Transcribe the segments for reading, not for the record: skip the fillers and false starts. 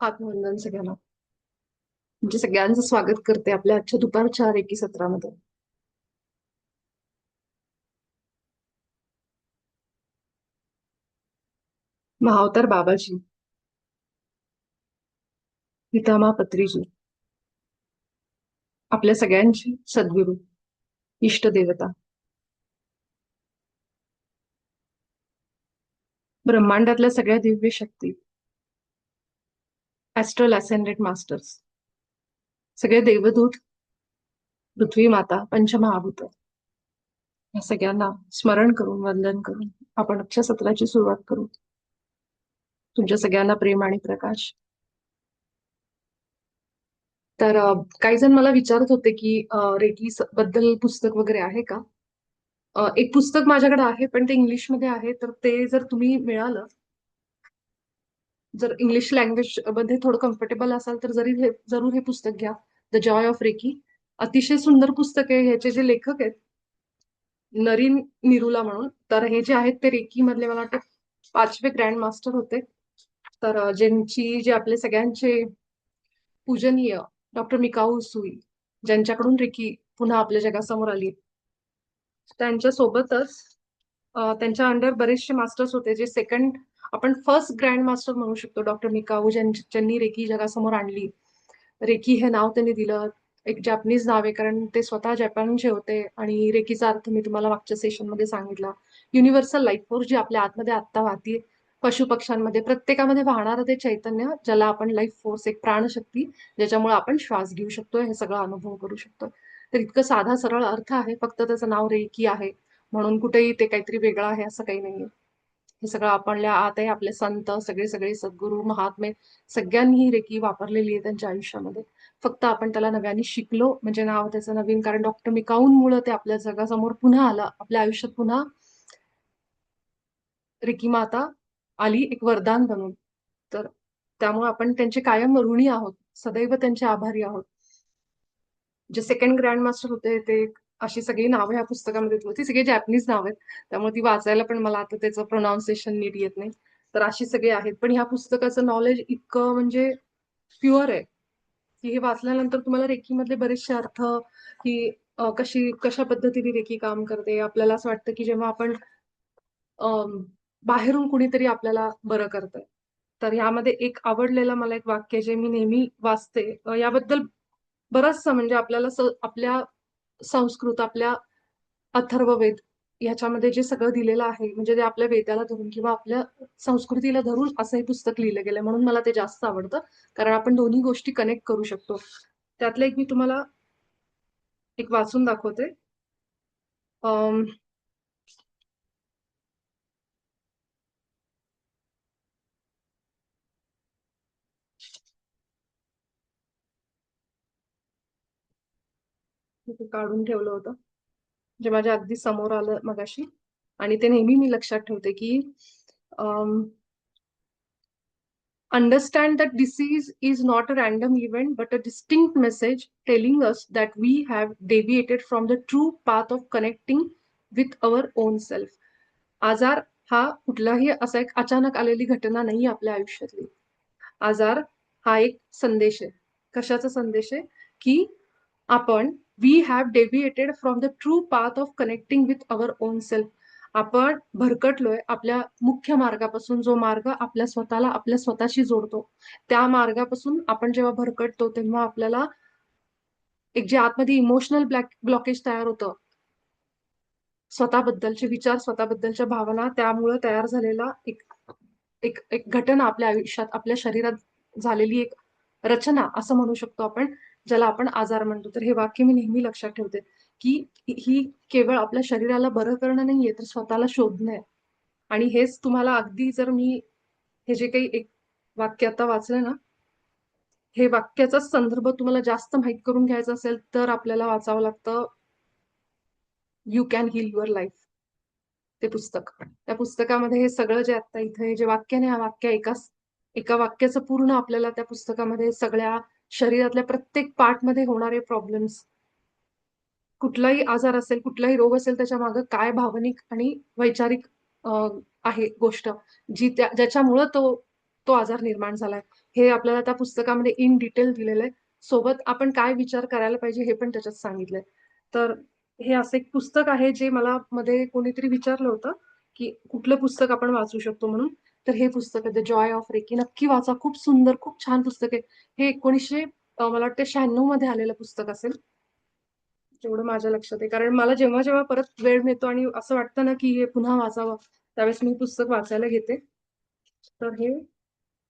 आत्मवंदन सगळ्यांना. म्हणजे सगळ्यांचं स्वागत करते आपल्या आजच्या दुपारच्या रेकी सत्रामध्ये. महाअवतार बाबाजी, पितामहा पत्रीजी, आपल्या सगळ्यांची सद्गुरू, इष्ट देवता, ब्रह्मांडातल्या सगळ्या दिव्य शक्ती, ऍस्ट्रल असेंडेड मास्टर्स, सगळे देवदूत, पृथ्वी माता, पंचमहाभूत, या सगळ्यांना स्मरण करून वंदन करून आपण आजच्या सत्राची सुरुवात करू. तुमच्या सगळ्यांना प्रेम आणि प्रकाश. तर काही जण मला विचारत होते की रेकी बद्दल पुस्तक वगैरे आहे का. एक पुस्तक माझ्याकडे आहे, पण ते इंग्लिशमध्ये आहे. तर ते जर तुम्ही मिळालं, जर इंग्लिश लँग्वेज मध्ये थोडं कम्फर्टेबल असाल तर जरूर हे पुस्तक घ्या. The joy of reiki. अतिशय सुंदर पुस्तक आहे. ह्याचे जे लेखक आहेत नरीन निरुला म्हणून, तर हे जे आहेत ते रेकी मधले मला वाटतं 5वे ग्रँड मास्टर होते. तर जे आपले सगळ्यांचे पूजनीय डॉक्टर मिकाऊ सुई, ज्यांच्याकडून रेकी पुन्हा आपल्या जगासमोर आली, त्यांच्या सोबतच त्यांच्या अंडर बरेचसे मास्टर्स होते, जे सेकंड आपण फर्स्ट ग्रँड मास्टर म्हणू शकतो. डॉक्टर मिकाऊ ज्यांनी रेकी जगासमोर आणली. रेकी हे नाव त्यांनी दिलं. एक जॅपनीज नाव आहे, कारण ते स्वतः जपानचे होते. आणि रेकीचा अर्थ मी तुम्हाला मागच्या सेशन मध्ये सांगितला. युनिव्हर्सल लाईफ फोर्स, जी आपल्या आतमध्ये आत्ता वाहतीये. पशुपक्ष्यांमध्ये प्रत्येकामध्ये वाहणारं ते चैतन्य, ज्याला आपण लाईफ फोर्स, एक प्राणशक्ती, ज्याच्यामुळे आपण श्वास घेऊ शकतो, हे सगळं अनुभव करू शकतो. तर इतकं साधा सरळ अर्थ आहे, फक्त त्याचं नाव रेकी आहे म्हणून कुठेही ते काहीतरी वेगळं आहे असं काही नाहीये. हे सगळं आपल्या आत आहे. आपले संत, सगळे सगळे सद्गुरू, महात्मे, सगळ्यांनी ही रेकी वापरलेली आहे त्यांच्या आयुष्यामध्ये. फक्त आपण त्याला नव्याने शिकलो म्हणजे नाव त्याचं नवीन, कारण डॉक्टर मिकाऊंमुळे ते आपल्या जगासमोर पुन्हा आलं, आपल्या आयुष्यात पुन्हा रेकी माता आली, एक वरदान बनून. तर त्यामुळे आपण त्यांचे कायम ऋणी आहोत, सदैव त्यांचे आभारी आहोत. जे सेकंड ग्रँड मास्टर होते ते, अशी सगळी नावं ह्या पुस्तकामध्ये होती. सगळी जॅपनीज नाव आहेत, त्यामुळे ती वाचायला पण मला आता त्याचं प्रोनाऊन्सिएशन नीट येत नाही. तर अशी सगळी आहेत. पण ह्या पुस्तकाचं नॉलेज इतकं म्हणजे प्युअर आहे की हे वाचल्यानंतर तुम्हाला रेकी मधले बरेचसे अर्थ, की कशा पद्धतीने रेकी काम करते. आपल्याला असं वाटतं की जेव्हा आपण बाहेरून कुणीतरी आपल्याला बरं करतंय. तर यामध्ये एक आवडलेलं मला एक वाक्य, जे मी नेहमी वाचते. याबद्दल बरचसं म्हणजे आपल्या संस्कृत, आपल्या अथर्ववेद ह्याच्यामध्ये जे सगळं दिलेलं आहे, म्हणजे ते आपल्या वेदाला धरून किंवा आपल्या संस्कृतीला धरून असं हे पुस्तक लिहिलं गेलंय. म्हणून मला ते जास्त आवडतं, कारण आपण दोन्ही गोष्टी कनेक्ट करू शकतो. त्यातलं एक मी तुम्हाला एक वाचून दाखवते. अम, मी ते काढून ठेवलं होतं, जे माझ्या अगदी समोर आलं मगाशी. आणि ते नेहमी मी लक्षात ठेवते की understand that disease is not a random event but a distinct message telling us that we have deviated from the true path of connecting with our own self. आजार हा कुठलाही असा एक अचानक आलेली घटना नाही आपल्या आयुष्यातली. आजार हा एक संदेश आहे. कशाचा संदेश आहे? की आपण we have deviated from the true path of connecting with our own self. आपण भरकटलोय आपल्या मुख्य मार्गापासून, जो मार्ग आपल्या स्वतःला आपल्या स्वतःशी जोडतो. त्या मार्गापासून आपण जेव्हा भरकटतो, तेव्हा आपल्याला एक जे आतमध्ये इमोशनल ब्लॉकेज तयार होतं, स्वतःबद्दलचे विचार, स्वतःबद्दलच्या भावना, त्यामुळे तयार झालेला एक एक एक घटना आपल्या आयुष्यात, आपल्या शरीरात झालेली एक रचना असं म्हणू शकतो आपण, ज्याला आपण आजार म्हणतो. तर हे वाक्य मी नेहमी लक्षात ठेवते, की ही केवळ आपल्या शरीराला बरं करणं नाहीये, तर स्वतःला शोधणं आहे. आणि हेच तुम्हाला अगदी, जर मी हे जे काही एक वाक्य आता वाचलं ना, हे वाक्याचा संदर्भ तुम्हाला जास्त माहित करून घ्यायचा असेल तर आपल्याला वाचावं लागतं you can heal your life, ते पुस्तक. त्या पुस्तकामध्ये हे सगळं जे आता इथे जे वाक्य नाही, वाक्य एका वाक्याचं पूर्ण आपल्याला त्या पुस्तकामध्ये सगळ्या शरीरातल्या प्रत्येक पार्टमध्ये होणारे प्रॉब्लेम्स, कुठलाही आजार असेल, कुठलाही रोग असेल, त्याच्या मागे काय भावनिक आणि वैचारिक आहे गोष्ट, ज्याच्यामुळं तो तो आजार निर्माण झालाय, हे आपल्याला त्या पुस्तकामध्ये इन डिटेल दिलेलं आहे. सोबत आपण काय विचार करायला पाहिजे हे पण त्याच्यात सांगितलंय. तर हे असं एक पुस्तक आहे जे मला मध्ये कोणीतरी विचारलं होतं, की कुठलं पुस्तक आपण वाचू शकतो म्हणून. तर हे पुस्तक आहे द जॉय ऑफ रेकी. नक्की वाचा. खूप सुंदर, खूप छान पुस्तक आहे. हे 1900 मला वाटतं 96 मध्ये आलेलं पुस्तक असेल. जेवढं माझ्या लक्षात आहे. कारण मला जेव्हा-जेव्हा परत वेळ मिळतो आणि असं वाटतं ना, की हे पुन्हा वाचावं, त्यावेळेस मी पुस्तक वाचायला घेते. तर हे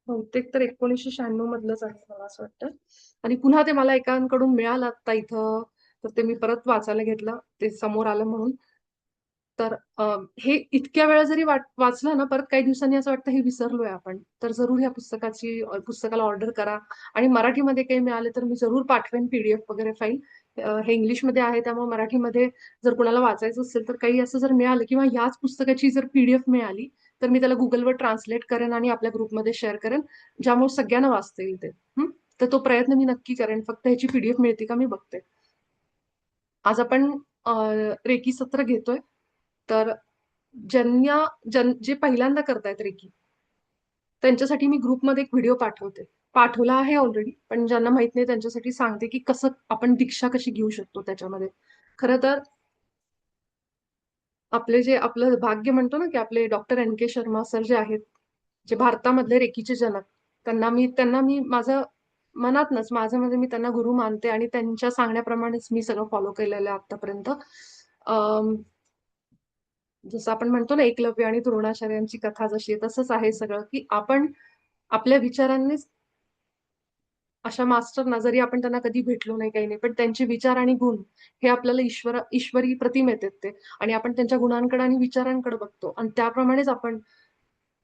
बहुतेक तर 1996 मधलंच आहे मला असं वाटतं. आणि पुन्हा ते मला एकांकडून मिळालं आता इथं, तर ते मी परत वाचायला घेतलं. ते समोर आलं म्हणून. तर हे इतक्या वेळा जरी वाचलं ना, परत काही दिवसांनी असं वाटतं हे विसरलोय आपण. तर जरूर ह्या पुस्तकाला ऑर्डर करा आणि मराठीमध्ये काही मिळाले तर मी जरूर पाठवेन पी-डी-एफ वगैरे फाईल. हे इंग्लिशमध्ये आहे त्यामुळे मराठीमध्ये जर कोणाला वाचायचं असेल तर काही असं जर मिळालं किंवा ह्याच पुस्तकाची जर पी-डी-एफ मिळाली, तर मी त्याला Googleवर ट्रान्सलेट करेन आणि आपल्या ग्रुपमध्ये शेअर करेन, ज्यामुळे सगळ्यांना वाचता येईल ते. हं. तर तो प्रयत्न मी नक्की करेन. फक्त ह्याची पी-डी-एफ मिळते का मी बघते. आज आपण अ, रेकी सत्र घेतोय. तर ज्यांना जे पहिल्यांदा करतायत रेकी, त्यांच्यासाठी मी ग्रुपमध्ये एक व्हिडिओ पाठवते. पाठवला आहे ऑलरेडी, पण ज्यांना माहित नाही त्यांच्यासाठी सांगते, की कसं आपण दीक्षा कशी घेऊ शकतो त्याच्यामध्ये. खरं तर आपलं भाग्य म्हणतो ना, की आपले डॉक्टर एन के शर्मा सर जे आहेत, जे भारतामधले रेकीचे जनक, त्यांना मी माझं मनातनच माझ्यामध्ये मी त्यांना गुरु मानते आणि त्यांच्या सांगण्याप्रमाणेच मी सगळं फॉलो केलेलं आहे आतापर्यंत. जसं आपण म्हणतो ना, एकलव्य आणि द्रोणाचार्यांची कथा जशी आहे, तसंच आहे सगळं, की आपण आपल्या विचारांनीच अशा मास्टरना जरी आपण त्यांना कधी भेटलो नाही, काही नाही, पण त्यांचे विचार आणि गुण हे आपल्याला ईश्वरी प्रतिम येतात ते आणि आपण त्यांच्या गुणांकडे आणि विचारांकडे बघतो आणि त्याप्रमाणेच आपण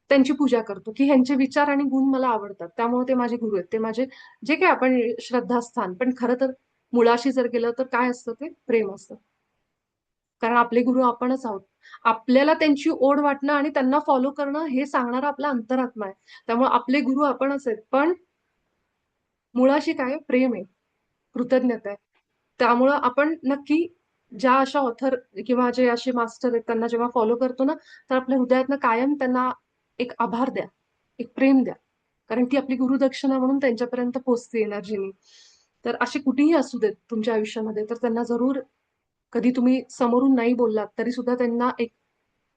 त्यांची पूजा करतो, की ह्यांचे विचार आणि गुण मला आवडतात. त्यामुळे ते माझे गुरु आहेत. ते माझे जे काही आपण श्रद्धास्थान, पण खरं तर मुळाशी जर गेलं तर काय असतं ते प्रेम असतं. कारण आपले गुरु आपणच आहोत. आपल्याला त्यांची ओढ वाटणं आणि त्यांना फॉलो करणं हे सांगणारा आपला अंतरात्मा आहे. त्यामुळे आपले गुरु आपणच आहेत. पण मुळाशी काय आहे? प्रेम आहे, कृतज्ञता आहे. त्यामुळं आपण नक्की ज्या अशा ऑथर किंवा जे असे मास्टर आहेत त्यांना जेव्हा फॉलो करतो ना, तर आपल्या हृदयातनं कायम त्यांना एक आभार द्या, एक प्रेम द्या. कारण ती आपली गुरुदक्षिणा म्हणून त्यांच्यापर्यंत पोहोचते एनर्जीनी. तर असे कुठेही असू देत तुमच्या आयुष्यामध्ये, तर त्यांना जरूर कधी तुम्ही समोरून नाही बोललात, तरी सुद्धा त्यांना एक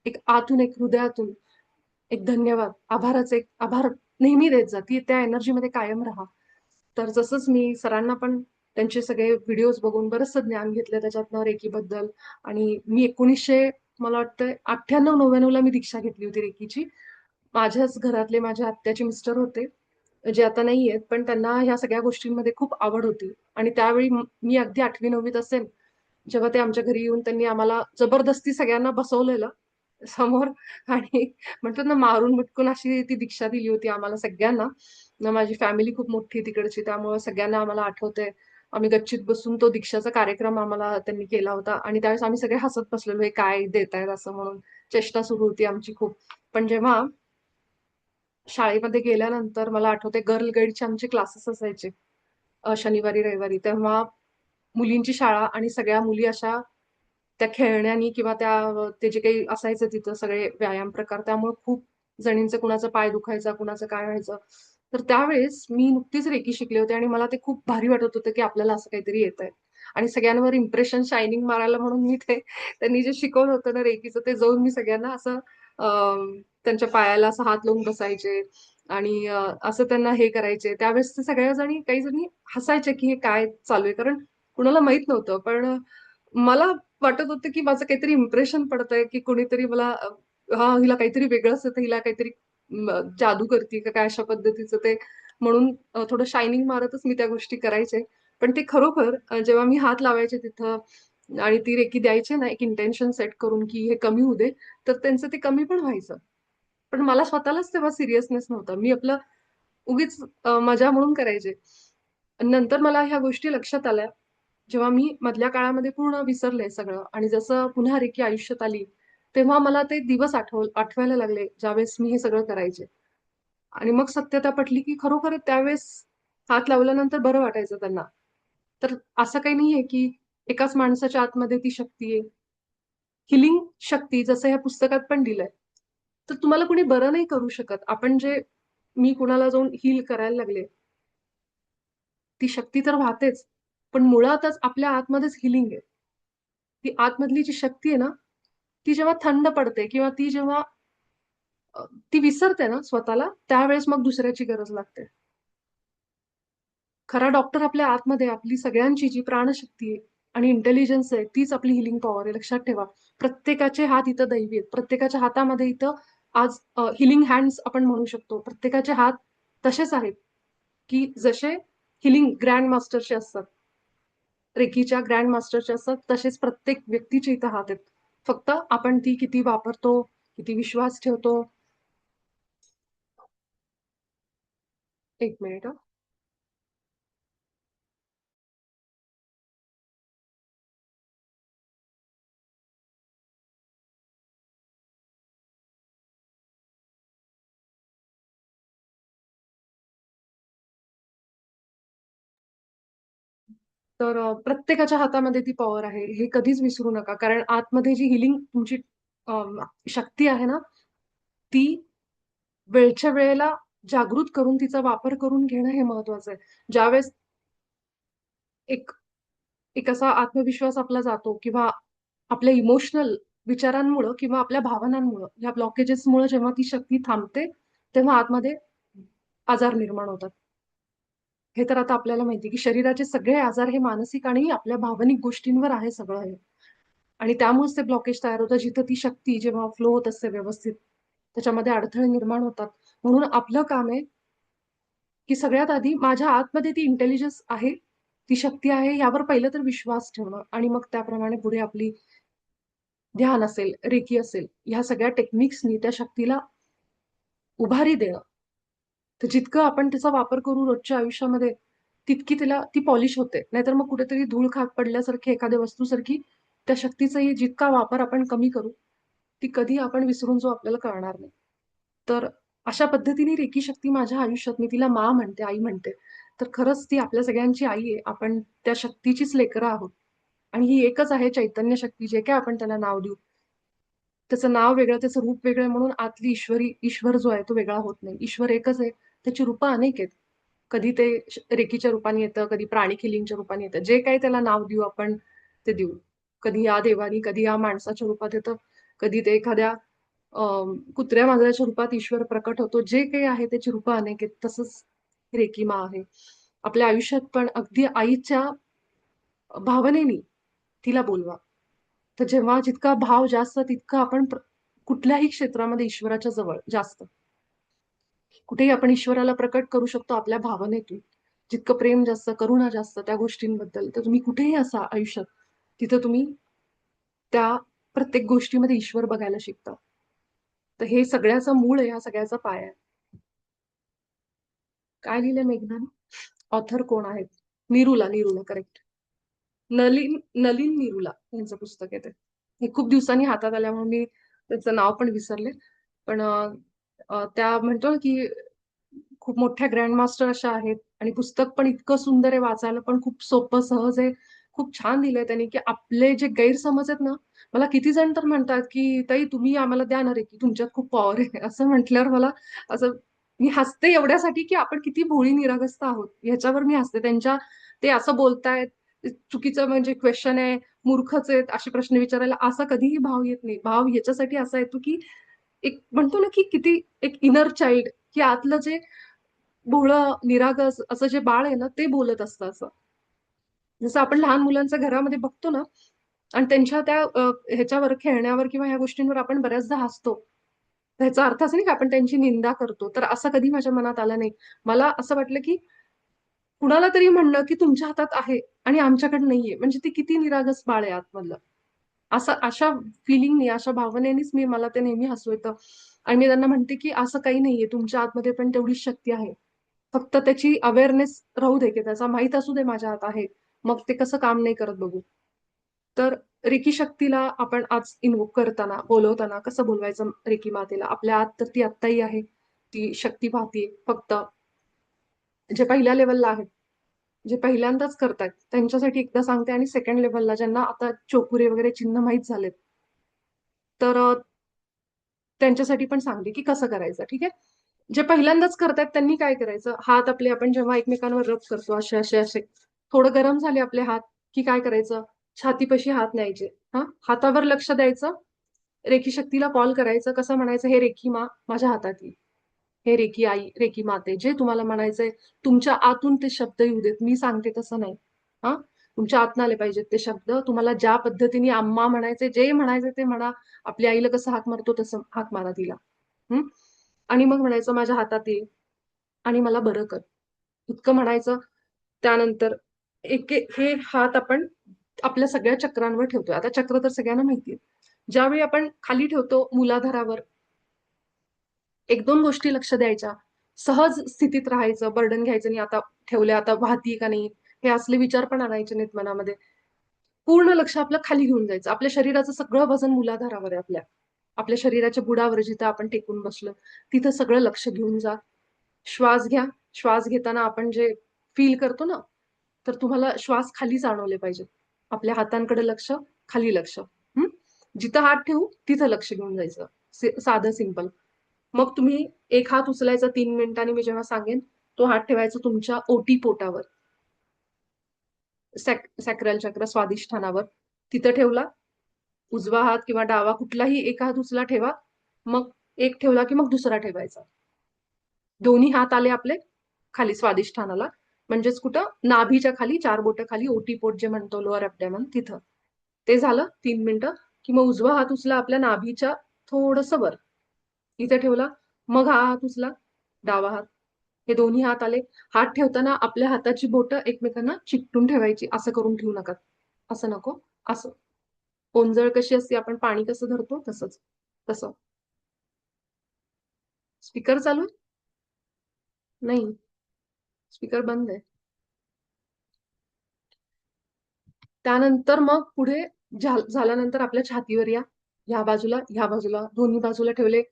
एक आतून, एक हृदयातून एक धन्यवाद, आभाराचे एक आभार नेहमी देत जा. ती त्या एनर्जीमध्ये कायम राहा. तर जसंच मी सरांना पण त्यांचे सगळे व्हिडिओज बघून बरचसं ज्ञान घेतलं त्याच्यातनं रेकीबद्दल आणि मी 1900 मला वाटतं 98-99 ला मी दीक्षा घेतली होती रेकीची. माझ्याच घरातले माझ्या आत्याचे मिस्टर होते, जे आता नाहीयेत, पण त्यांना ह्या सगळ्या गोष्टींमध्ये खूप आवड होती आणि त्यावेळी मी अगदी 8वी-9वीत असेन, जेव्हा ते आमच्या घरी येऊन त्यांनी आम्हाला जबरदस्ती सगळ्यांना बसवलेलं समोर आणि म्हणतात ना मारून मुटकून अशी ती दीक्षा दिली होती आम्हाला सगळ्यांना. माझी फॅमिली खूप मोठी तिकडची त्यामुळे सगळ्यांना आम्हाला आठवतंय. आम्ही गच्चीत बसून तो दीक्षाचा कार्यक्रम आम्हाला त्यांनी केला होता आणि त्यावेळेस आम्ही सगळे हसत बसलेलो, "हे काय देतायत?" असं म्हणून. चेष्टा सुरू होती आमची खूप. पण जेव्हा शाळेमध्ये गेल्यानंतर मला आठवतंय गर्ल गाईडचे आमचे क्लासेस असायचे शनिवारी, रविवारी. तेव्हा मुलींची शाळा आणि सगळ्या मुली अशा त्या खेळण्यानी किंवा ते जे काही असायचं तिथं सगळे व्यायाम प्रकार त्यामुळे खूप जणींचं कुणाचा पाय दुखायचा, कुणाचं काय व्हायचं. तर त्यावेळेस मी नुकतीच रेकी शिकले होते आणि मला ते खूप भारी वाटत होतं, की आपल्याला असं काहीतरी येतंय. आणि सगळ्यांवर इम्प्रेशन शायनिंग मारायला म्हणून मी ते त्यांनी जे शिकवलं होतं ना रेकीचं ते जाऊन मी सगळ्यांना असं त्यांच्या पायाला असं हात लावून बसायचे आणि असं त्यांना हे करायचे. त्यावेळेस ते सगळ्या जणी काही जणी हसायच्या, की हे काय चालू आहे? कारण कुणाला माहीत नव्हतं. पण मला वाटत होतं, की माझं काहीतरी इम्प्रेशन पडतंय, की कोणीतरी मला हां, हिला काहीतरी वेगळंच येतं, हिला काहीतरी जादू करते का काय अशा पद्धतीचं ते म्हणून थोडं शायनिंग मारतच मी त्या गोष्टी करायचे. पण ते खरोखर जेव्हा मी हात लावायचे तिथं आणि ती रेकी द्यायचे ना, एक इंटेन्शन सेट करून, की हे कमी होऊ दे, तर त्यांचं ते कमी पण व्हायचं. पण मला स्वतःलाच तेव्हा सीरियसनेस नव्हता. मी आपलं उगीच मजा म्हणून करायचे. नंतर मला ह्या गोष्टी लक्षात आल्या, जेव्हा मी मधल्या काळामध्ये पूर्ण विसरले सगळं आणि जसं पुन्हा रेकी आयुष्यात आली, तेव्हा मला ते दिवस आठवायला लागले, ज्यावेळेस मी हे सगळं करायचे. आणि मग सत्यता पटली, की खरोखरच त्यावेळेस हात लावल्यानंतर बरं वाटायचं त्यांना. तर असं काही नाहीये, की एकाच माणसाच्या आतमध्ये ती शक्ती आहे. हिलिंग शक्ती जसं या पुस्तकात पण दिलंय. तर तुम्हाला कोणी बरं नाही करू शकत. आपण जे मी कुणाला जाऊन हील करायला लागले, ती शक्ती तर वाहतेच, पण मुळातच आपल्या आतमध्येच हिलिंग आहे. ती आतमधली जी शक्ती आहे ना, ती जेव्हा थंड पडते किंवा ती जेव्हा ती विसरते ना स्वतःला, त्यावेळेस मग दुसऱ्याची गरज लागते. खरा डॉक्टर आपल्या आतमध्ये आपली सगळ्यांची जी प्राणशक्ती आहे आणि इंटेलिजन्स आहे, तीच आपली हिलिंग पॉवर आहे. लक्षात ठेवा. प्रत्येकाचे हात इथं दैवी आहेत. प्रत्येकाच्या हातामध्ये इथं आज हिलिंग हँड्स आपण म्हणू शकतो. प्रत्येकाचे हात तसेच आहेत, की जसे हिलिंग ग्रँड मास्टरचे असतात. रेकीच्या ग्रँड मास्टरचे असतात, तसेच प्रत्येक व्यक्तीचे इथं हात आहेत. फक्त आपण ती किती वापरतो, किती विश्वास ठेवतो. एक मिनिट हं. तर प्रत्येकाच्या हातामध्ये ती पॉवर आहे. हे कधीच विसरू नका. कारण आतमध्ये जी हिलिंग तुमची अ, शक्ती आहे ना, ती वेळच्या वेळेला जागृत करून तिचा वापर करून घेणं हे महत्वाचं आहे. ज्यावेळेस एक एक असा आत्मविश्वास आपला जातो किंवा आपल्या इमोशनल विचारांमुळं किंवा आपल्या भावनांमुळं, या ब्लॉकेजेसमुळं जेव्हा ती शक्ती थांबते, तेव्हा आतमध्ये आजार निर्माण होतात. हे तर आता आपल्याला माहिती आहे, की शरीराचे सगळे आजार हे मानसिक आणि आपल्या भावनिक गोष्टींवर आहे सगळं हे. आणि त्यामुळेच ते ब्लॉकेज तयार होतं, जिथं ती शक्ती जेव्हा फ्लो होत असते व्यवस्थित, त्याच्यामध्ये अडथळे निर्माण होतात. म्हणून आपलं काम आहे, की सगळ्यात आधी माझ्या आतमध्ये ती इंटेलिजन्स आहे, ती शक्ती आहे, यावर पहिलं तर विश्वास ठेवणं आणि मग त्याप्रमाणे पुढे आपली ध्यान असेल, रेकी असेल, ह्या सगळ्या टेक्निक्सनी त्या शक्तीला उभारी देणं. तर जितकं आपण त्याचा वापर करू रोजच्या आयुष्यामध्ये, तितकी तिला ती पॉलिश होते. नाहीतर मग कुठेतरी धूळ खाक पडल्यासारखी एखाद्या वस्तूसारखी त्या शक्तीचाही जितका वापर आपण कमी करू, ती कधी आपण विसरून जाऊ आपल्याला कळणार नाही. तर अशा पद्धतीने रेकी शक्ती माझ्या आयुष्यात मी तिला म्हणते, आई म्हणते. तर खरंच ती आपल्या सगळ्यांची आई आहे. आपण त्या शक्तीचीच लेकरं आहोत. आणि ही एकच आहे चैतन्य शक्ती, जे काही आपण त्याला नाव देऊ. त्याचं नाव वेगळं, त्याचं रूप वेगळं म्हणून आतली ईश्वर जो आहे तो वेगळा होत नाही. ईश्वर एकच आहे. त्याची रूपं अनेक आहेत. कधी ते रेकीच्या रूपाने येतं, कधी प्राणी किलिंगच्या रूपाने येतं. जे काही त्याला नाव देऊ आपण ते देऊ. कधी या देवानी, कधी या माणसाच्या रूपात येतं, कधी ते एखाद्या कुत्र्या मांजराच्या रूपात ईश्वर प्रकट होतो. जे काही आहे त्याची रूपं अनेक आहेत. तसंच रेकी आहे. आपल्या आयुष्यात पण अगदी आईच्या भावनेनी तिला बोलवा. तर जेव्हा जितका भाव जास्त तितकं आपण कुठल्याही क्षेत्रामध्ये ईश्वराच्या जवळ जास्त. कुठेही आपण ईश्वराला प्रकट करू शकतो आपल्या भावनेतून. जितकं प्रेम जास्त, करुणा जास्त त्या गोष्टींबद्दल. तर तुम्ही कुठेही असा आयुष्यात, तिथं तुम्ही त्या प्रत्येक गोष्टीमध्ये ईश्वर बघायला शिकता. तर हे सगळ्याचं मूळ आहे, हा सगळ्याचा पाया आहे. काय लिहिलंय मेघनाने? ऑथर कोण आहेत? निरुला करेक्ट. नलीन निरुला यांचं पुस्तक आहे ते. हे खूप दिवसांनी हातात आल्यामुळे मी त्याचं नाव पण विसरले. पण त्या म्हणतो ना, की खूप मोठ्या ग्रँड मास्टर अशा आहेत आणि पुस्तक पण इतकं सुंदर आहे वाचायला पण खूप सोपं, सहज आहे. खूप छान लिहिलंय त्यांनी, की आपले जे गैरसमज आहेत ना, मला किती जण तर म्हणतात, की "ताई तुम्ही आम्हाला द्या ना रे, की तुमच्यात खूप पॉवर आहे." असं म्हटल्यावर मला असं मी हसते एवढ्यासाठी, की आपण किती भोळी निरागसता आहोत. ह्याच्यावर मी हसते. ते असं बोलतायत, चुकीचं म्हणजे क्वेशन आहे, मूर्खच आहेत असे प्रश्न विचारायला असा कधीही भाव येत नाही. भाव ह्याच्यासाठी असा येतो, की एक म्हणतो ना, की किती एक इनर चाइल्ड, की आतलं जे भोळं, निरागस असं जे बाळ आहे ना, ते बोलत असतं असं. जसं आपण लहान मुलांच्या घरामध्ये बघतो ना आणि त्यांच्या त्या ह्याच्यावर खेळण्यावर किंवा ह्या गोष्टींवर आपण बऱ्याचदा हसतो. ह्याचा अर्थ असा नाही की आपण त्यांची निंदा करतो. तर असं कधी माझ्या मनात आलं नाही. मला असं वाटलं की कुणाला तरी म्हणणं की तुमच्या हातात आहे आणि आमच्याकडे नाहीये. म्हणजे ते किती निरागस बाळ आहे आतमधलं. अशा फीलिंगनी, अशा भावनेनीच मला ते नेहमी हसू येतं. आणि मी त्यांना म्हणते की असं काही नाहीये. तुमच्या आतमध्ये पण तेवढीच शक्ती आहे. फक्त त्याची अवेअरनेस राहू दे, की त्याचा माहीत असू दे माझ्या हात आहे. मग ते कसं काम नाही करत बघू. तर रेकी शक्तीला आपण आज इन्व्होक करताना, बोलवताना कसं बोलवायचं रेकी मातेला? आपल्या आत तर ती आत्ताही आहे. ती शक्ती वाहतीये. फक्त जे पहिल्या लेव्हलला आहेत, जे पहिल्यांदाच करतायत, त्यांच्यासाठी एकदा सांगते आणि सेकंड लेव्हलला ज्यांना आता चोकुरे वगैरे चिन्ह माहीत झालेत, तर त्यांच्यासाठी पण सांगते, की कसं करायचं, ठीक आहे? जे पहिल्यांदाच करतायत त्यांनी काय करायचं, हात आपले आपण जेव्हा एकमेकांवर रब करतो असे असे असे, थोडं गरम झाले आपले हात की काय करायचं, छातीपाशी हात न्यायचे. हा, हातावर लक्ष द्यायचं. रेखी शक्तीला कॉल करायचं. कसं म्हणायचं, हे रेखी मा माझ्या हातात ये, हे रेखी आई, रेखी माते, जे तुम्हाला म्हणायचंय तुमच्या आतून ते शब्द येऊ देत. मी सांगते तसं नाही. हा, तुमच्या आतून आले पाहिजेत ते शब्द. तुम्हाला ज्या पद्धतीने आम्हा म्हणायचे, जे म्हणायचे ते म्हणा. आपल्या आईला कसं हाक मारतो तसं हाक मारा तिला. हम्म. आणि मग म्हणायचं माझ्या हातात ये आणि मला बरं कर, इतकं म्हणायचं. त्यानंतर हे हात आपण आपल्या सगळ्या चक्रांवर ठेवतोय. आता चक्र तर सगळ्यांना माहितीये. ज्यावेळी आपण खाली ठेवतो मूलाधारावर, एक दोन गोष्टी लक्ष द्यायच्या. सहज स्थितीत राहायचं, बर्डन घ्यायचं नाही. आता ठेवले, आता वाहती का नाही, हे असले विचार पण आणायचे नाहीत मनामध्ये. पूर्ण लक्ष आपलं खाली घेऊन जायचं. आपल्या शरीराचं सगळं वजन मूलाधारावर आहे. आपल्या आपल्या शरीराच्या बुडावर जिथं आपण टेकून बसलो तिथं सगळं लक्ष घेऊन जा. श्वास घ्या. श्वास घेताना आपण जे फील करतो ना, तर तुम्हाला श्वास खाली जाणवले पाहिजेत. आपल्या हातांकडे लक्ष, खाली लक्ष. जिथं हात ठेवू तिथं लक्ष घेऊन जायचं. साधं सिंपल. मग तुम्ही एक हात उचलायचा 3 मिनिटांनी, मी जेव्हा सांगेन तो हात ठेवायचा तुमच्या ओटी पोटावर, सॅक्रल चक्र स्वादिष्ठानावर. तिथं ठेवला. उजवा हात किंवा डावा कुठलाही एक हात उचला ठेवा. मग एक ठेवला की मग दुसरा ठेवायचा. दोन्ही हात आले आपले खाली स्वादिष्ठानाला, म्हणजेच कुठं, नाभीच्या खाली, 4 बोटं खाली, ओटीपोट जे म्हणतो, लोअर ॲब्डॅमन तिथं. ते झालं 3 मिनिटं की मग उजवा हात उचला आपल्या नाभीच्या थोडस वर, इथे ठेवला. मग हा हात उचला, डावा हात. हे दोन्ही हात आले. हात ठेवताना आपल्या हाताची बोटं एकमेकांना चिकटून ठेवायची. असं करून ठेवू नका. असं नको. असं ओंजळ कशी असते, आपण पाणी कसं धरतो तसंच, तसं. स्पीकर चालू आहे? नाही, स्पीकर बंद आहे. त्यानंतर मग पुढे झाल्यानंतर आपल्या छातीवर या. ह्या बाजूला दोन्ही बाजूला ठेवले.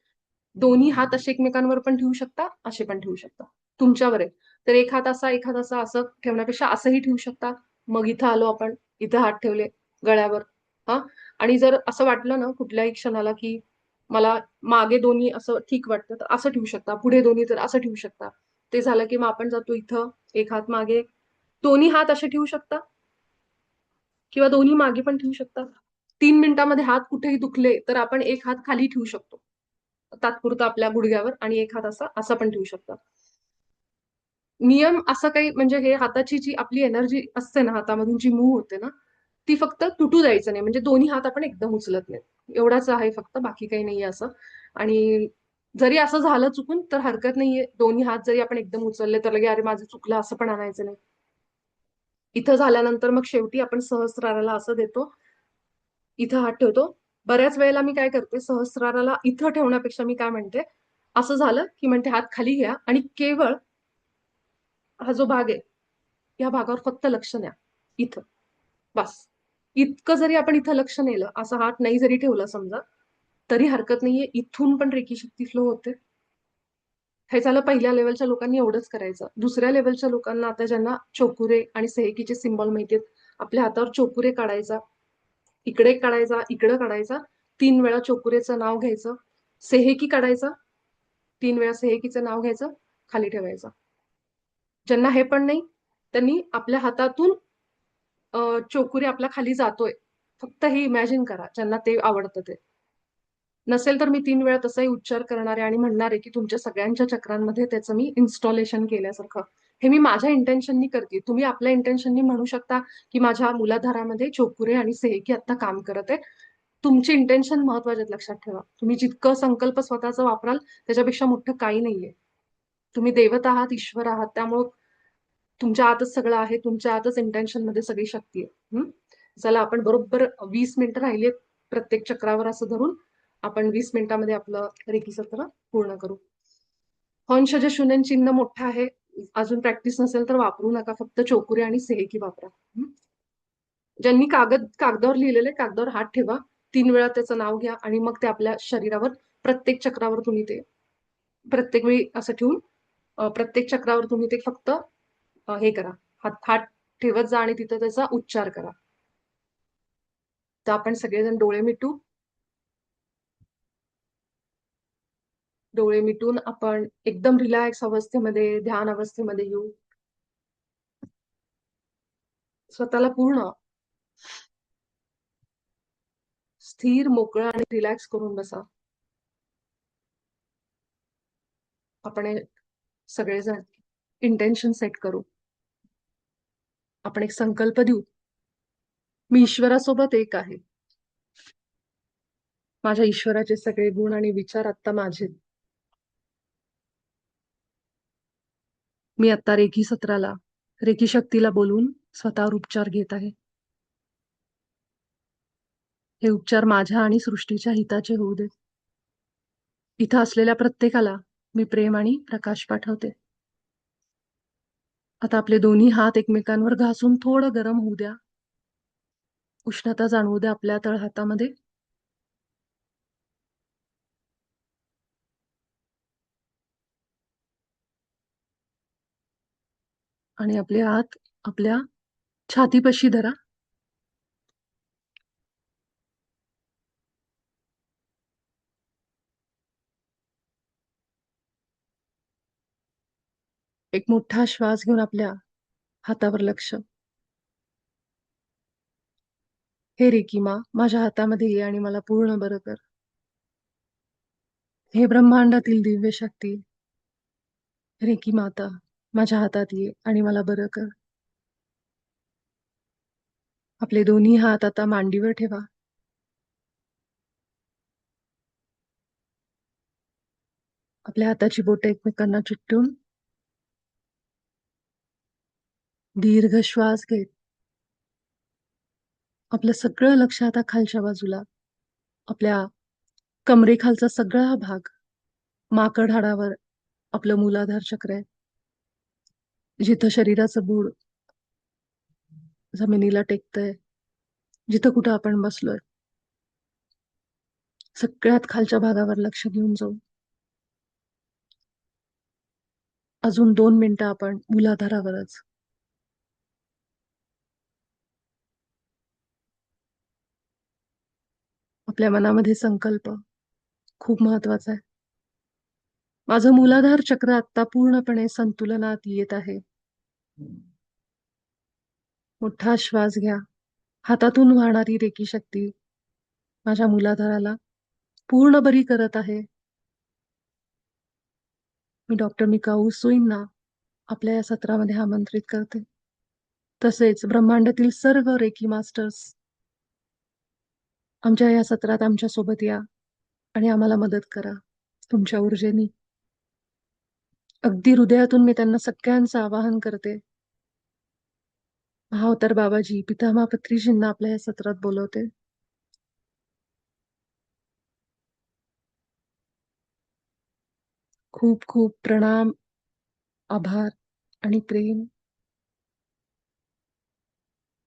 दोन्ही हात असे एकमेकांवर पण ठेवू शकता, असे पण ठेवू शकता. तुमच्यावर आहे. तर एक हात असा, एक हात असा, असं ठेवण्यापेक्षा असंही ठेवू शकता. मग इथं आलो आपण, इथं हात ठेवले गळ्यावर. हा, आणि जर असं वाटलं ना कुठल्याही क्षणाला की मला मागे दोन्ही असं ठीक वाटतं, तर असं ठेवू शकता. पुढे दोन्ही तर असं ठेवू शकता. ते झालं की मग आपण जातो इथं, एक हात मागे. दोन्ही हात असे ठेवू शकता किंवा दोन्ही मागे पण ठेवू शकता. 3 मिनिटांमध्ये हात कुठेही दुखले तर आपण एक हात खाली ठेवू शकतो तात्पुरता आपल्या गुडघ्यावर, आणि एक हात असा असा पण ठेवू शकता. नियम असं काही म्हणजे, हे हाताची जी आपली एनर्जी असते ना, हातामधून जी मूव्ह होते ना, ती फक्त तुटू द्यायचं नाही. म्हणजे दोन्ही हात आपण एकदम उचलत नाही, एवढाच आहे फक्त, बाकी काही नाहीये असं. आणि जरी असं झालं चुकून तर हरकत नाहीये. दोन्ही हात जरी आपण एकदम उचलले तर लगे अरे माझं चुकलं असं पण आणायचं नाही. इथं झाल्यानंतर मग शेवटी आपण सहस्राराला असं देतो, इथं हात ठेवतो. बऱ्याच वेळेला मी काय करते, सहस्राराला इथं ठेवण्यापेक्षा मी काय म्हणते, असं झालं की म्हणते हात खाली घ्या आणि केवळ हा जो भाग आहे, या भागावर फक्त लक्ष द्या. इथं बस. इतकं जरी आपण इथं लक्ष नेलं, असा हात नाही जरी ठेवला समजा, तरी हरकत नाहीये. इथून पण रेकी शक्ती फ्लो होते. हे झालं पहिल्या लेवलच्या लोकांनी एवढंच करायचं. दुसऱ्या लेवलच्या लोकांना, आता ज्यांना चोकुरे आणि सेहेकीचे सिम्बॉल माहितीत, आपल्या हातावर चोकुरे काढायचा, इकडे काढायचा, इकडं काढायचा. 3 वेळा चोकुरेचं नाव घ्यायचं. सेहेकी काढायचा, 3 वेळा सेहेकीचं नाव घ्यायचं, खाली ठेवायचं. ज्यांना हे पण नाही, त्यांनी आपल्या हातातून चोकुरे आपला खाली जातोय, फक्त हे इमॅजिन करा, ज्यांना ते आवडतं ते. नसेल तर मी 3 वेळा तसाही उच्चार करणार आहे आणि म्हणणार आहे की तुमच्या सगळ्यांच्या चक्रांमध्ये त्याचं मी इन्स्टॉलेशन केल्यासारखं. हे मी माझ्या इंटेन्शननी करते. तुम्ही आपल्या इंटेन्शननी म्हणू शकता की माझ्या मूलाधारामध्ये चोकुरे आणि सेहेकी आता काम करत आहे. तुमची इंटेन्शन महत्वाचे, लक्षात ठेवा. तुम्ही जितकं संकल्प स्वतःचा वापराल त्याच्यापेक्षा मोठं काही नाहीये. तुम्ही देवत आहात, ईश्वर आहात. त्यामुळं तुमच्या आतच सगळं आहे. तुमच्या आतच इंटेन्शन मध्ये सगळी शक्ती आहे. चला, आपण बरोबर 20 मिनिटं राहिलेत प्रत्येक चक्रावर असं धरून आपण 20 मिनिटांमध्ये आपलं रेकी सत्र पूर्ण करू. हंश जे शून्य चिन्ह मोठं आहे, अजून प्रॅक्टिस नसेल तर वापरू नका. फक्त चोकुरे आणि सेहेकी वापरा. ज्यांनी कागदावर लिहिलेले, कागदावर हात ठेवा. 3 वेळा त्याचं नाव घ्या आणि मग ते आपल्या शरीरावर, प्रत्येक चक्रावर तुम्ही ते प्रत्येक वेळी असं ठेवून, प्रत्येक चक्रावर तुम्ही ते फक्त हे करा, हात हात ठेवत जा आणि तिथं त्याचा उच्चार करा. तर आपण सगळेजण डोळे मिटू. डोळे मिटून आपण एकदम रिलॅक्स अवस्थेमध्ये, ध्यान अवस्थेमध्ये येऊ. स्वतःला पूर्ण स्थिर, मोकळं आणि रिलॅक्स करून बसा. आपण हे सगळेजण इंटेन्शन सेट करू. आपण एक संकल्प देऊ. मी ईश्वरासोबत एक आहे. माझ्या ईश्वराचे सगळे गुण आणि विचार आता माझे. मी आता रेकी सत्राला, रेकी शक्तीला बोलून स्वतःवर उपचार घेत आहे. हे उपचार माझ्या आणि सृष्टीच्या हिताचे होऊ देत. इथं असलेल्या प्रत्येकाला मी प्रेम आणि प्रकाश पाठवते. आता आपले दोन्ही हात एकमेकांवर घासून थोडं गरम होऊ द्या. उष्णता जाणवू द्या आपल्या तळहातामध्ये. आणि आपले हात आपल्या छातीपाशी धरा. एक मोठा श्वास घेऊन आपल्या हातावर लक्ष. हे रेकी माँ, माझ्या हातामध्ये ये आणि मला पूर्ण बरं कर. हे ब्रह्मांडातील दिव्य शक्ती, रेकी माता, माझ्या हातात ये आणि मला बरं कर. आपले दोन्ही हात आता मांडीवर ठेवा. आपल्या हाताची बोटं एकमेकांना चिकटून दीर्घ श्वास घेत आपलं सगळं लक्ष आता खालच्या बाजूला, आपल्या कमरेखालचा सगळा भाग, माकड हाडावर आपलं मूलाधार चक्र आहे. जिथं शरीराचं बूड जमिनीला टेकतंय, जिथं कुठं आपण बसलोय, सगळ्यात खालच्या भागावर लक्ष घेऊन जाऊ. अजून 2 मिनिटं आपण मूलाधारावरच. आपल्या मनामध्ये संकल्प खूप महत्वाचा आहे. माझं मूलाधार चक्र आता पूर्णपणे संतुलनात येत आहे. मोठा श्वास घ्या. हातातून वाहणारी रेकी शक्ती माझ्या मूलाधाराला पूर्ण बरी करत आहे. मी डॉक्टर मिकाऊ सुईंना आपल्या या सत्रामध्ये आमंत्रित करते. तसेच ब्रह्मांडातील सर्व रेकी मास्टर्स आमच्या या सत्रात आमच्या सोबत या आणि आम्हाला मदत करा तुमच्या ऊर्जेनी. अगदी हृदयातून मी त्यांना सगळ्यांचं आवाहन करते. महाअवतार बाबाजी, पितामह पत्रीजींना आपल्या या सत्रात बोलवते. खूप खूप प्रणाम, आभार आणि प्रेम.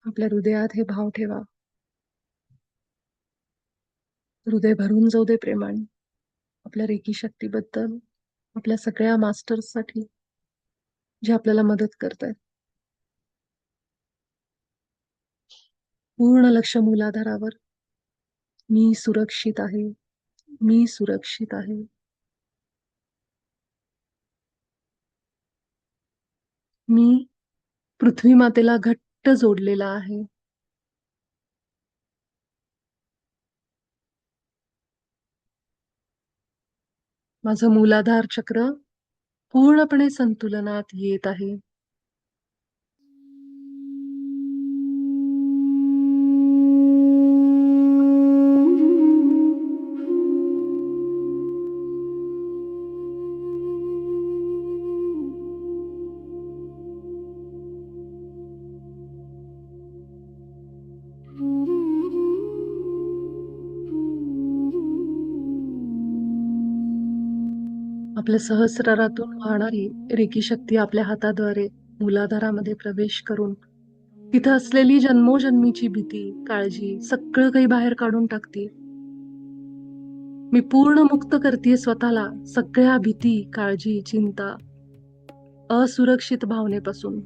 आपल्या हृदयात हे भाव ठेवा. हृदय भरून जाऊ दे प्रेमाने आपल्या रेकी शक्तीबद्दल, आपल्या सगळ्या मास्टर्ससाठी जे आपल्याला मदत करतायत. पूर्ण लक्ष मूलाधारावर. मी सुरक्षित आहे. मी सुरक्षित आहे. मी पृथ्वी मातेला घट्ट जोडलेला आहे. माझं मूलाधार चक्र पूर्णपणे संतुलनात येत आहे. आपल्या सहस्रारातून वाहणारी रेकी शक्ती आपल्या हाताद्वारे मूलाधारामध्ये प्रवेश करून तिथं असलेली जन्मोजन्मीची भीती, काळजी सगळं काही बाहेर काढून टाकते. मी पूर्ण मुक्त करते स्वतःला सगळ्या भीती, काळजी, चिंता, असुरक्षित भावनेपासून.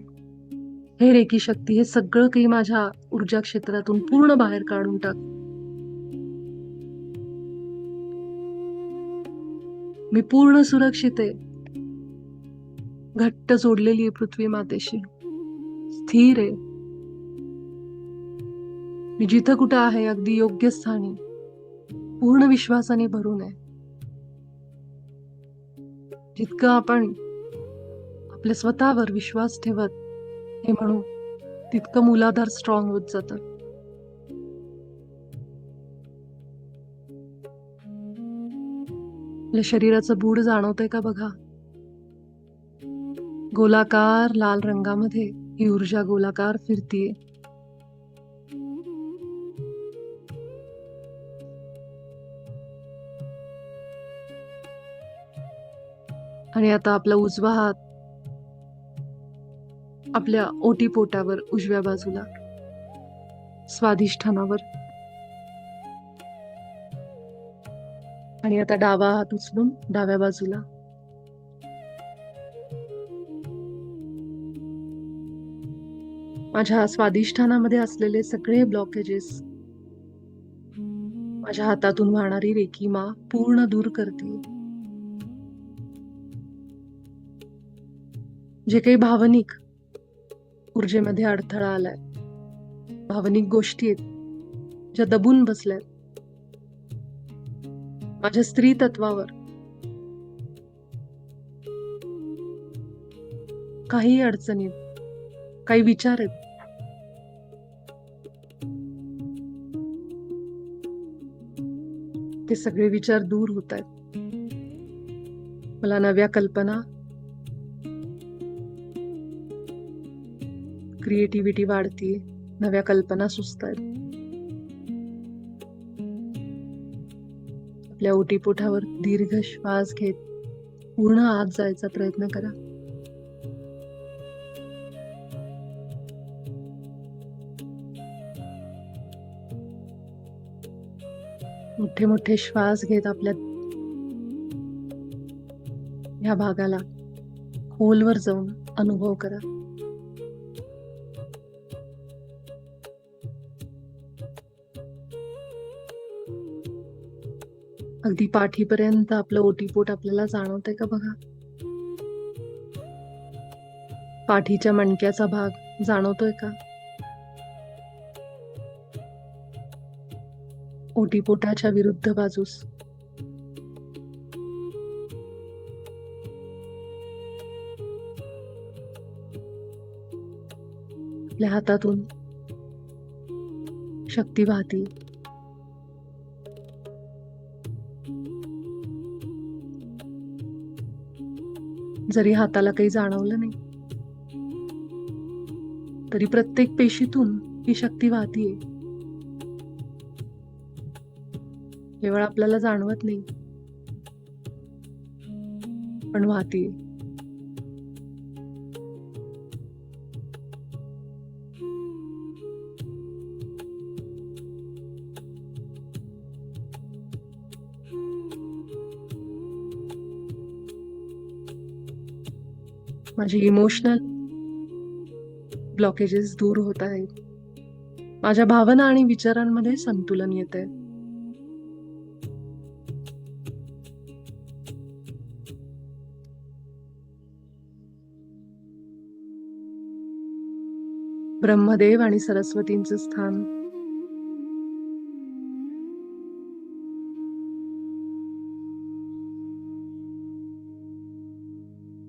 हे रेकी शक्ती हे सगळं काही माझ्या ऊर्जा क्षेत्रातून पूर्ण बाहेर काढून टाक. मी पूर्ण सुरक्षित आहे. घट्ट जोडलेली आहे पृथ्वी मातेशी. स्थिर आहे. मी जिथं कुठं आहे अगदी योग्य स्थानी पूर्ण विश्वासाने भरून आहे. जितकं आपण आपल्या स्वतःवर विश्वास ठेवत हे म्हणू तितकं मूलाधार स्ट्रॉंग होत जातं. आपल्या शरीराचं बूड जाणवतंय का बघा. गोलाकार लाल रंगामध्ये ही ऊर्जा गोलाकार फिरतीये. आणि आता आपला उजवा हात आपल्या ओटीपोटावर उजव्या बाजूला स्वाधिष्ठानावर. आणि आता डावा हात उचलून डाव्या बाजूला. माझ्या स्वाधिष्ठानामध्ये असलेले सगळे ब्लॉकेजेस माझ्या हातातून वाहणारी रेखीमा पूर्ण दूर करते. जे काही भावनिक ऊर्जेमध्ये अडथळा आलाय, भावनिक गोष्टी आहेत ज्या दबून बसल्यात माझ्या स्त्री तत्वावर, काही अडचणीत, काही विचार आहेत, ते सगळे विचार दूर होत आहेत. मला नव्या कल्पना, क्रिएटिव्हिटी वाढतीये, नव्या कल्पना सुचतायत. आपल्या ओटीपोटावर दीर्घ श्वास घेत पूर्ण आत जायचा प्रयत्न करा. मोठे मोठे श्वास घेत आपल्या ह्या भागाला खोलवर जाऊन अनुभव करा. अगदी पाठीपर्यंत आपलं ओटीपोट आपल्याला जाणवतंय का बघा. पाठीच्या मणक्याचा भाग जाणवतोय का. ओटीपोटाच्या विरुद्ध बाजूस आपल्या हातातून शक्ती वाहती. जरी हाताला काही जाणवलं नाही तरी प्रत्येक पेशीतून ही शक्ती वाहतीये. केवळ आपल्याला जाणवत नाही पण वाहतीये. माझे इमोशनल ब्लॉकेजेस दूर होत आहेत. माझ्या भावना आणि विचारांमध्ये संतुलन येतंय. ब्रह्मदेव आणि सरस्वतींचं स्थान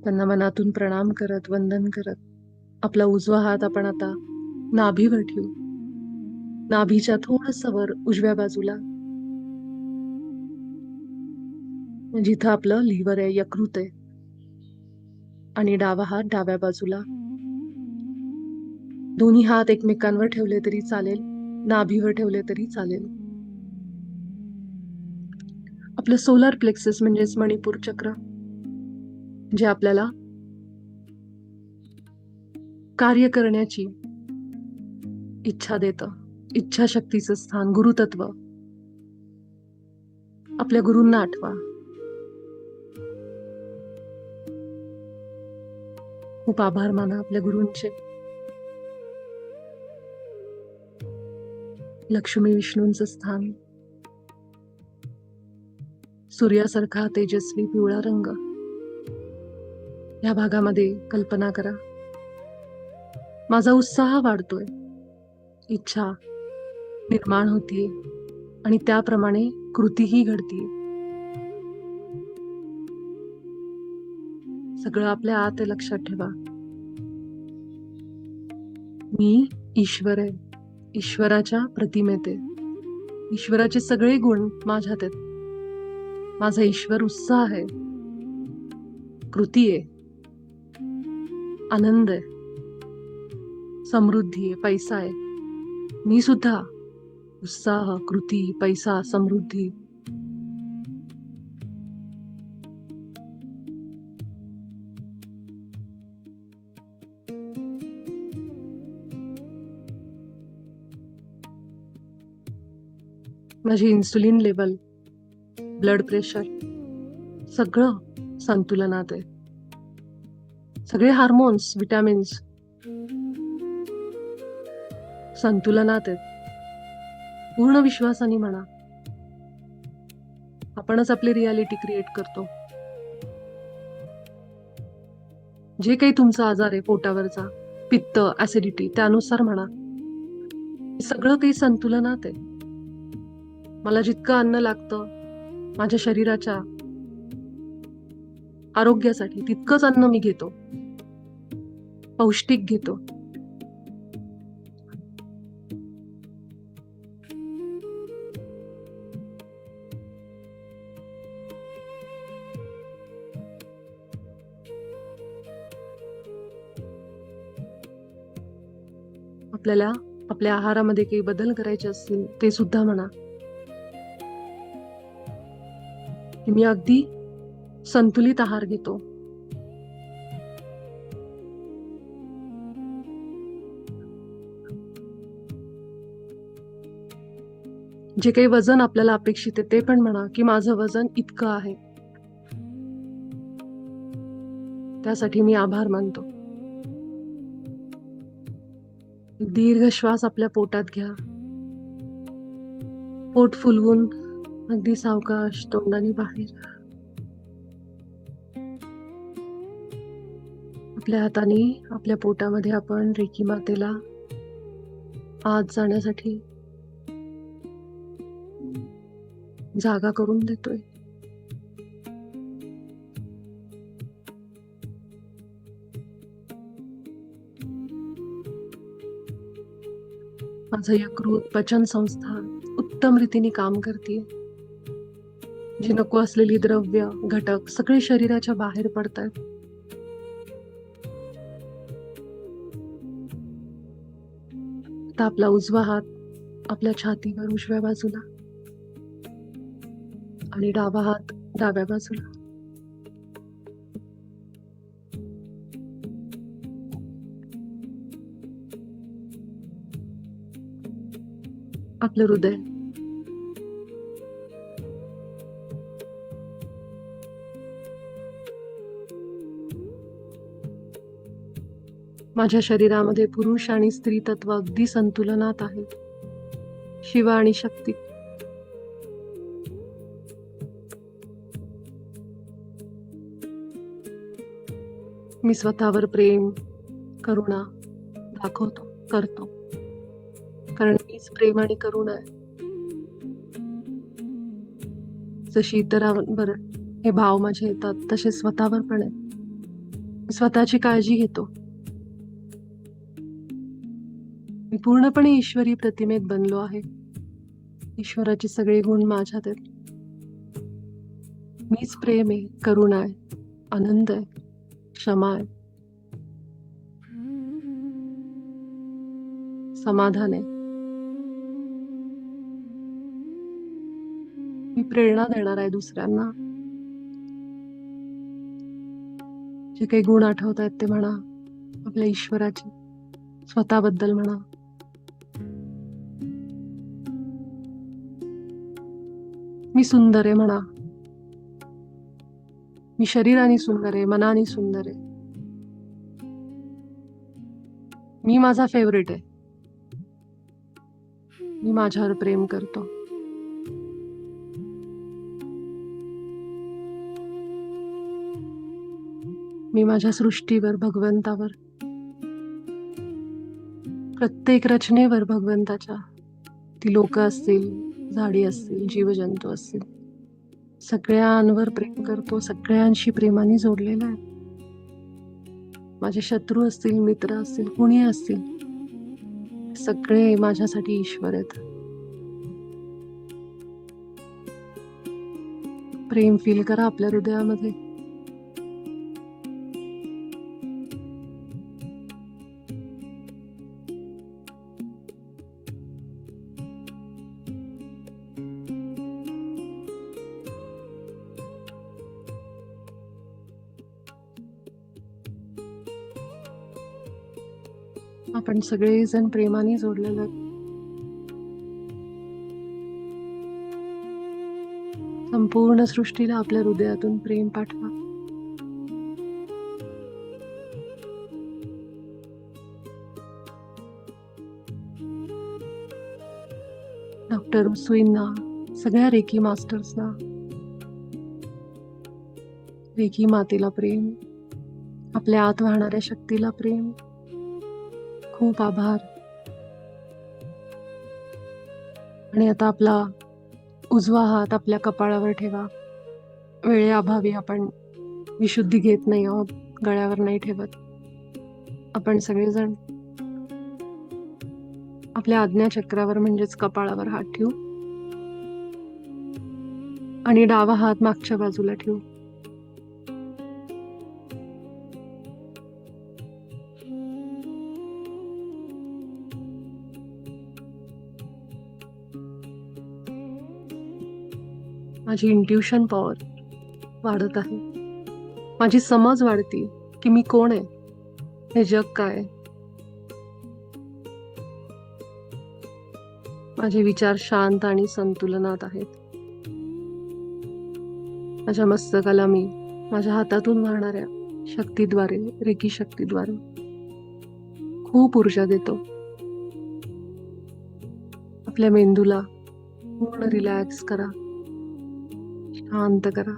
त्यांना मनातून प्रणाम करत, वंदन करत आपला उजवा हात आपण आता नाभीवर ठेवू. नाभीच्या थोडस वर उजव्या बाजूला जिथं आपलं लिव्हर आहे, यकृत आहे. आणि डावा हात डाव्या बाजूला. दोन्ही हात एकमेकांवर ठेवले तरी चालेल, नाभीवर ठेवले तरी चालेल. आपलं सोलर प्लेक्सस म्हणजेच मणिपूर चक्र, जे आपल्याला कार्य करण्याची इच्छा देतं, इच्छाशक्तीचं स्थान, गुरुतत्व. आपल्या गुरूंना आठवा. खूप आभार माना आपल्या गुरूंचे. लक्ष्मी विष्णूंचं स्थान, सूर्यासारखा तेजस्वी पिवळा रंग. या भागामध्ये कल्पना करा, माझा उत्साह वाढतोय, इच्छा निर्माण होतीये आणि त्याप्रमाणे कृतीही घडतीये. सगळं आपल्या आत आहे, लक्षात ठेवा. मी ईश्वर आहे, ईश्वराच्या प्रतिमेत आहे. ईश्वराचे सगळे गुण माझ्यात आहेत. माझा ईश्वर उत्साह आहे, कृती आहे, आनंद आहे, समृद्धी आहे, पैसा आहे. मी सुद्धा उत्साह, कृती, पैसा, समृद्धी. माझी इन्सुलिन लेवल, ब्लड प्रेशर सगळं संतुलनात आहे. सगळे हार्मोन्स, विटॅमिन्स संतुलनात आहेत. पूर्ण विश्वासाने म्हणा. आपणच आपली रियालिटी क्रिएट करतो. जे काही तुमचा आजार आहे, पोटावरचा, पित्त, ऍसिडिटी, त्यानुसार म्हणा. सगळं काही संतुलनात आहे. मला जितकं अन्न लागतं माझ्या शरीराच्या आरोग्यासाठी, तितकंच अन्न मी घेतो, पौष्टिक घेतो. आपल्याला आपल्या आहारामध्ये काही बदल करायचे असतील ते सुद्धा म्हणा. की मी अगदी संतुलित आहार घेतो. जे काही वजन आपल्याला अपेक्षित आहे ते पण म्हणा की माझं वजन इतकं आहे. त्यासाठी मी आभार मानतो. दीर्घ श्वास आपल्या पोटात घ्या. पोट फुलवून अगदी सावकाश तोंडाने बाहेर. आपल्या हाताने आपल्या पोटामध्ये आपण रेकी मातेला आत जाण्यासाठी जागा करून देतोय. माझं यकृत, पचन संस्था उत्तम रीतीने काम करते. जी नको असलेली द्रव्य, घटक सगळे शरीराच्या बाहेर पडतात. आता आपला उजवा हात आपल्या छातीवर उजव्या बाजूला आणि डावा हात डाव्या बाजूला. आपलं हृदय, माझ्या शरीरामध्ये पुरुष आणि स्त्री तत्व अगदी संतुलनात आहे. शिव आणि शक्ती. मी स्वतःवर प्रेम, करुणा दाखवतो, करतो, कारण मीच प्रेम आणि करुणा आहे. जशी इतरांवर हे भाव माझे येतात तसे स्वतःवर पण आहे. मी स्वतःची काळजी घेतो. मी पूर्णपणे ईश्वरी प्रतिमेत बनलो आहे. ईश्वराचे सगळे गुण माझ्यात आहेत. मीच प्रेम आहे, करुणा आहे, आनंद आहे, क्षमा आहे, समाधान आहे. मी प्रेरणा देणार आहे दुसऱ्यांना. जे काही गुण आठवत आहेत ते म्हणा. आपल्या ईश्वराचे, स्वतःबद्दल म्हणा. मी सुंदर आहे म्हणा. मी शरीराने सुंदर आहे, मनाने सुंदर आहे. मी माझा फेवरेट आहे. मी माझ्यावर प्रेम करतो. मी माझ्या सृष्टीवर, भगवंतावर, प्रत्येक रचनेवर भगवंताच्या, ती लोक असतील, झाडी असतील, जीवजंतू असतील, सगळ्यांवर प्रेम करतो, सगळ्यांशी प्रेमाने जोडलेला आहे. माझे शत्रू असतील, मित्र असतील, कुणी असतील, सगळे माझ्यासाठी ईश्वर आहेत. प्रेम फील करा आपल्या हृदयामध्ये. आपण सगळेजण प्रेमाने जोडलेलो आहोत. संपूर्ण सृष्टीला आपल्या हृदयातून प्रेम पाठवा. डॉक्टर सुईंना, सगळ्या रेकी मास्टर्सना, रेकी मातेला प्रेम, आपल्या आत वाहणाऱ्या शक्तीला प्रेम, खूप आभार. आणि आता आपला उजवा हात आपल्या कपाळावर ठेवा. वेळेअभावी आपण विशुद्धी घेत नाही आहोत, गळ्यावर नाही ठेवत. आपण सगळेजण आपल्या आज्ञाचक्रावर म्हणजेच कपाळावर हात ठेवू आणि डावा हात मागच्या बाजूला ठेवू. माझी इंट्युशन पॉवर वाढत आहे. माझी समज वाढती की मी कोण आहे, हे जग काय आहे. माझे विचार शांत आणि संतुलनात आहेत. माझ्या मस्तकाला मी माझ्या हातातून वाहणाऱ्या शक्तीद्वारे, रेकी शक्तीद्वारे खूप ऊर्जा देतो. आपल्या मेंदूला पूर्ण रिलॅक्स करा, शांत करा.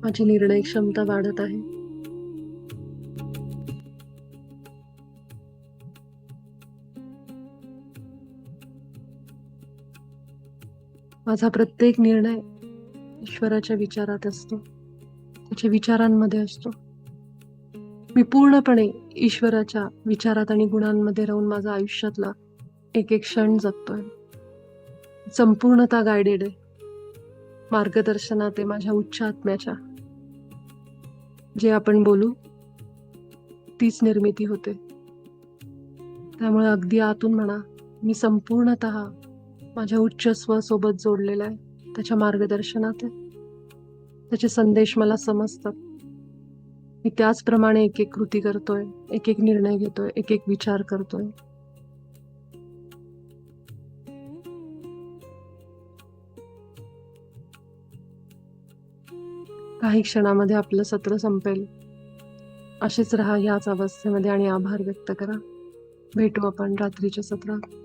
माझी निर्णय क्षमता वाढत आहे. माझा प्रत्येक निर्णय ईश्वराच्या विचारात असतो, त्याच्या विचारांमध्ये असतो. मी पूर्णपणे ईश्वराच्या विचारात आणि गुणांमध्ये राहून माझा आयुष्यातला एक एक क्षण जगतोय. संपूर्णतः गायडेड आहे, मार्गदर्शनात आहे माझ्या उच्च आत्म्याच्या. जे आपण बोलू तीच निर्मिती होते. त्यामुळे अगदी आतून म्हणा, मी संपूर्णतः माझ्या उच्च स्वसोबत जोडलेला आहे, त्याच्या मार्गदर्शनात आहे. त्याचे संदेश मला समजतात. मी त्याचप्रमाणे एक एक कृती करतोय, एक एक निर्णय घेतोय, एक एक विचार करतोय. काही क्षणामध्ये आपलं सत्र संपेल. असेच राहा ह्याच अवस्थेमध्ये आणि आभार व्यक्त करा. भेटू आपण रात्रीच्या सत्रात.